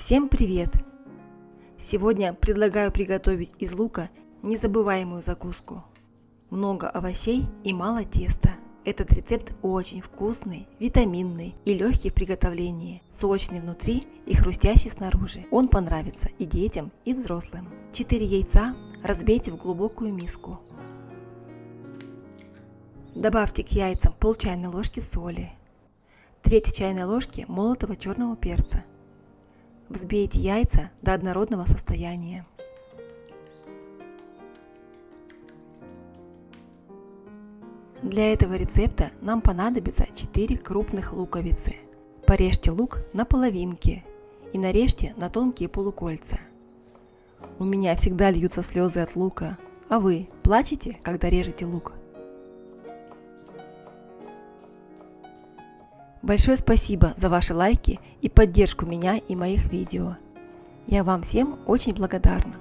Всем привет! Сегодня предлагаю приготовить из лука незабываемую закуску. Много овощей и мало теста. Этот рецепт очень вкусный, витаминный и легкий в приготовлении, сочный внутри и хрустящий снаружи. Он понравится и детям, и взрослым. 4 яйца разбейте в глубокую миску. Добавьте к яйцам пол чайной ложки соли, треть чайной ложки молотого черного перца. Взбейте яйца до однородного состояния. Для этого рецепта нам понадобится 4 крупных луковицы. Порежьте лук на половинки и нарежьте на тонкие полукольца. У меня всегда льются слезы от лука, а вы плачете, когда режете лук? Большое спасибо за ваши лайки и поддержку меня и моих видео. Я вам всем очень благодарна.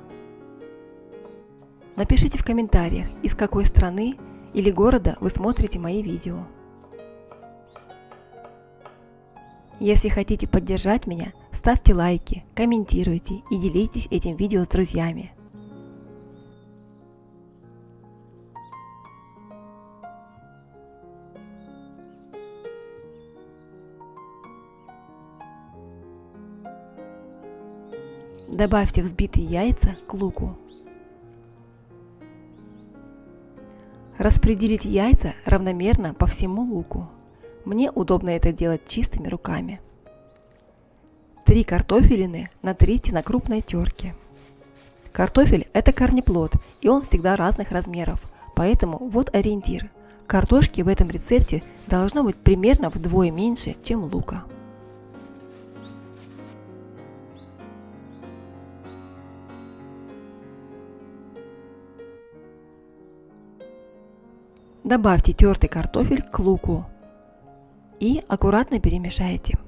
Напишите в комментариях, из какой страны или города вы смотрите мои видео. Если хотите поддержать меня, ставьте лайки, комментируйте и делитесь этим видео с друзьями. Добавьте взбитые яйца к луку. Распределите яйца равномерно по всему луку. Мне удобно это делать чистыми руками. 3 картофелины натрите на крупной терке. Картофель – это корнеплод, и он всегда разных размеров, поэтому вот ориентир. Картошки в этом рецепте должно быть примерно вдвое меньше, чем лука. Добавьте тертый картофель к луку и аккуратно перемешайте.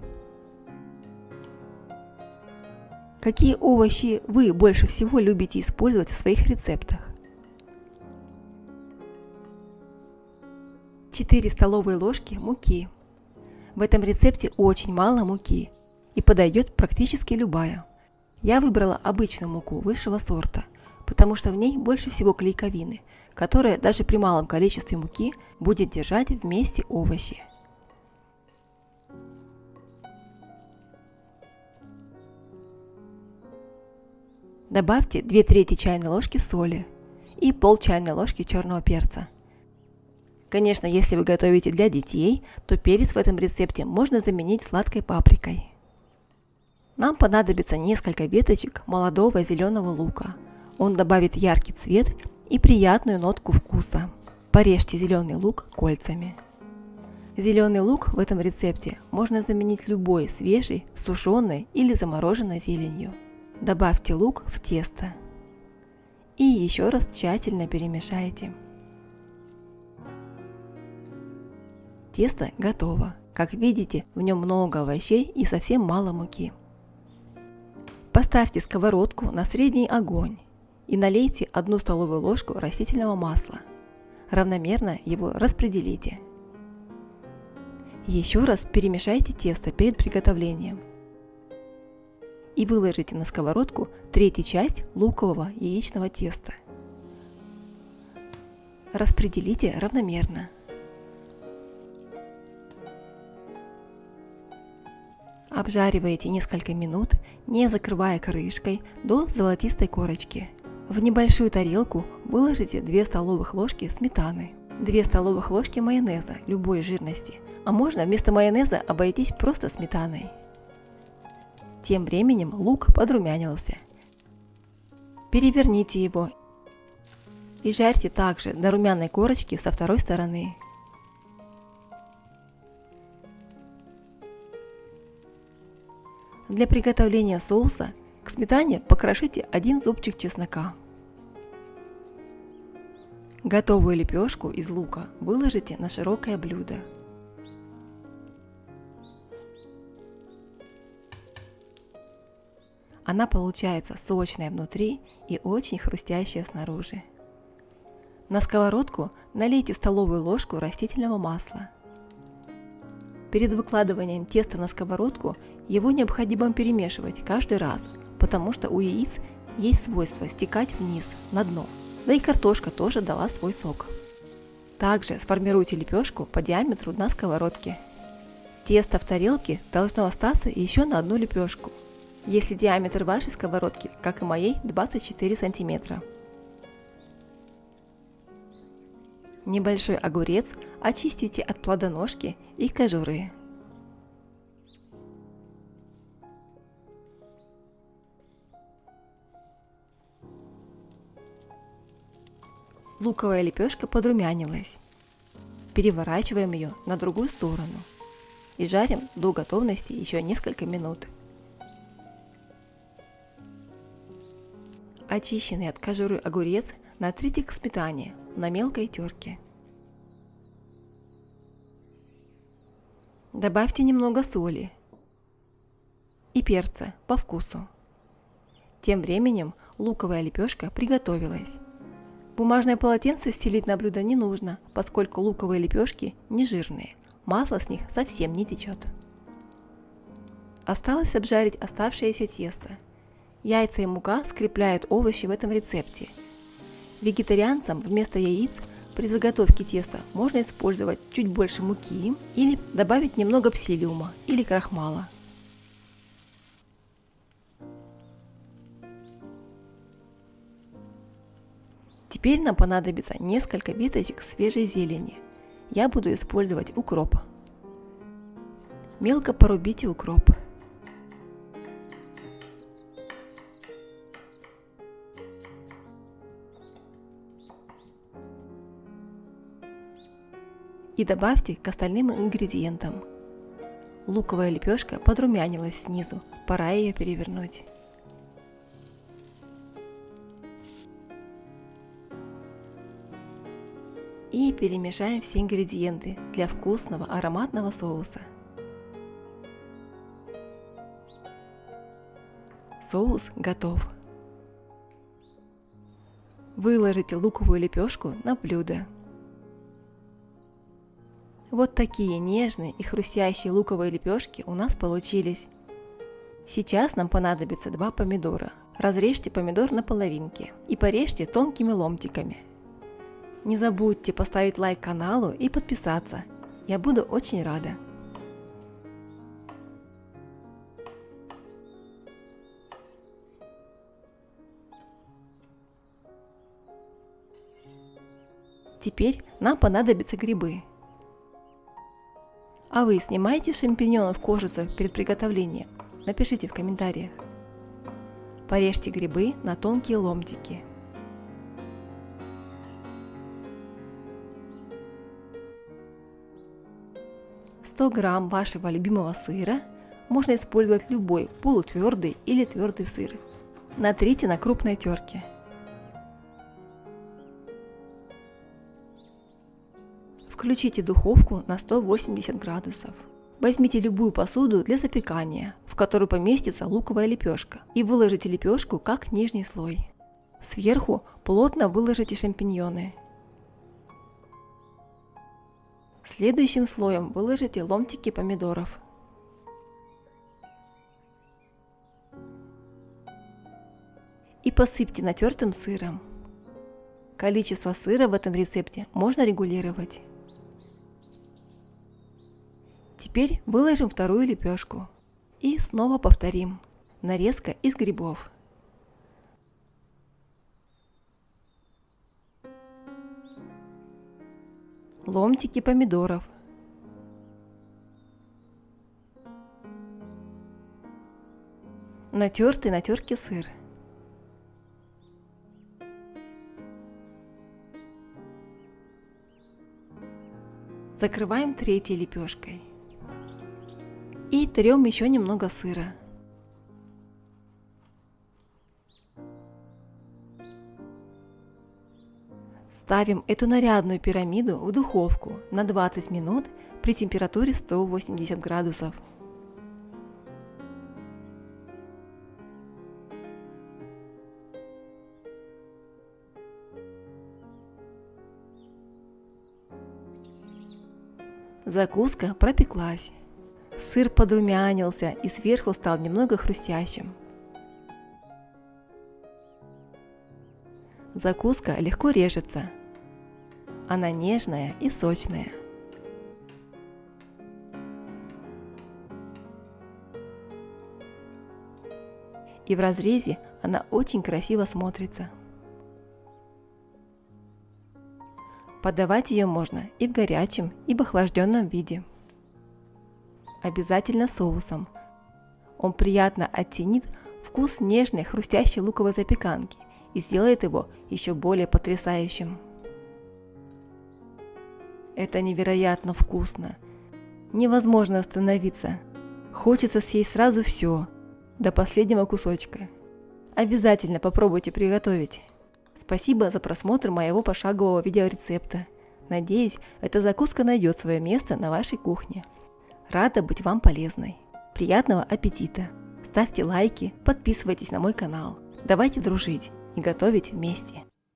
Какие овощи вы больше всего любите использовать в своих рецептах? 4 столовые ложки муки. В этом рецепте очень мало муки и подойдет практически любая. Я выбрала обычную муку высшего сорта, потому что в ней больше всего клейковины, которая даже при малом количестве муки будет держать вместе овощи. Добавьте 2/3 чайной ложки соли и пол чайной ложки черного перца. Конечно, если вы готовите для детей, то перец в этом рецепте можно заменить сладкой паприкой. Нам понадобится несколько веточек молодого зеленого лука. Он добавит яркий цвет и приятную нотку вкуса. Порежьте зеленый лук кольцами. Зеленый лук в этом рецепте можно заменить любой свежей, сушеной или замороженной зеленью. Добавьте лук в тесто и еще раз тщательно перемешайте. Тесто готово. Как видите, в нем много овощей и совсем мало муки. Поставьте сковородку на средний огонь и налейте 1 столовую ложку растительного масла. Равномерно его распределите. Еще раз перемешайте тесто перед приготовлением. И выложите на сковородку 1/3 часть лукового яичного теста. Распределите равномерно. Обжаривайте несколько минут, не закрывая крышкой, до золотистой корочки. В небольшую тарелку выложите 2 столовых ложки сметаны, 2 столовых ложки майонеза любой жирности, а можно вместо майонеза обойтись просто сметаной. Тем временем лук подрумянился. Переверните его и жарьте также до румяной корочки со второй стороны. Для приготовления соуса к сметане покрошите 1 зубчик чеснока. Готовую лепешку из лука выложите на широкое блюдо. Она получается сочная внутри и очень хрустящая снаружи. На сковородку налейте столовую ложку растительного масла. Перед выкладыванием теста на сковородку Его необходимо перемешивать каждый раз, потому что у яиц есть свойство стекать вниз, на дно. Да и картошка тоже дала свой сок. Также сформируйте лепешку по диаметру на сковородке. Тесто в тарелке должно остаться еще на одну лепешку, если диаметр вашей сковородки, как и моей, 24 см. Небольшой огурец очистите от плодоножки и кожуры. Луковая лепешка подрумянилась. Переворачиваем ее на другую сторону и жарим до готовности еще несколько минут. Очищенный от кожуры огурец натрите к сметане на мелкой терке. Добавьте немного соли и перца по вкусу. Тем временем луковая лепешка приготовилась. Бумажное полотенце стелить на блюдо не нужно, поскольку луковые лепешки не жирные, масло с них совсем не течет. Осталось обжарить оставшееся тесто. Яйца и мука скрепляют овощи в этом рецепте. Вегетарианцам вместо яиц при заготовке теста можно использовать чуть больше муки или добавить немного псилиума или крахмала. Теперь нам понадобится несколько веточек свежей зелени. Я буду использовать укроп. Мелко порубите укроп. И добавьте к остальным ингредиентам. Луковая лепешка подрумянилась снизу, пора ее перевернуть. И перемешаем все ингредиенты для вкусного ароматного соуса. Соус готов. Выложите луковую лепешку на блюдо. Вот такие нежные и хрустящие луковые лепешки у нас получились. Сейчас нам понадобится 2 помидора. Разрежьте помидор на половинки и порежьте тонкими ломтиками. Не забудьте поставить лайк каналу и подписаться. Я буду очень рада. Теперь нам понадобятся грибы. А вы снимаете с шампиньонов кожицу перед приготовлением? Напишите в комментариях. Порежьте грибы на тонкие ломтики. «100 грамм вашего любимого сыра, можно использовать любой полутвердый или твердый сыр. Натрите на крупной терке. Включите духовку на 180 градусов. Возьмите любую посуду для запекания, в которую поместится луковая лепешка, и выложите лепешку как нижний слой. Сверху плотно выложите шампиньоны. Следующим слоем выложите ломтики помидоров. И посыпьте натертым сыром. Количество сыра в этом рецепте можно регулировать. Теперь выложим вторую лепешку. И снова повторим. Нарезка из грибов. Ломтики помидоров. Натертый на терке сыр. Закрываем третьей лепешкой. И трем еще немного сыра. Ставим эту нарядную пирамиду в духовку на 20 минут при температуре 180 градусов. Закуска пропеклась. Сыр подрумянился и сверху стал немного хрустящим. Закуска легко режется. Она нежная и сочная. И в разрезе она очень красиво смотрится. Подавать ее можно и в горячем, и в охлажденном виде. Обязательно соусом. Он приятно оттенит вкус нежной хрустящей луковой запеканки и сделает его еще более потрясающим. Это невероятно вкусно. Невозможно остановиться. Хочется съесть сразу все, до последнего кусочка. Обязательно попробуйте приготовить. Спасибо за просмотр моего пошагового видеорецепта. Надеюсь, эта закуска найдет свое место на вашей кухне. Рада быть вам полезной. Приятного аппетита! Ставьте лайки, подписывайтесь на мой канал. Давайте дружить и готовить вместе.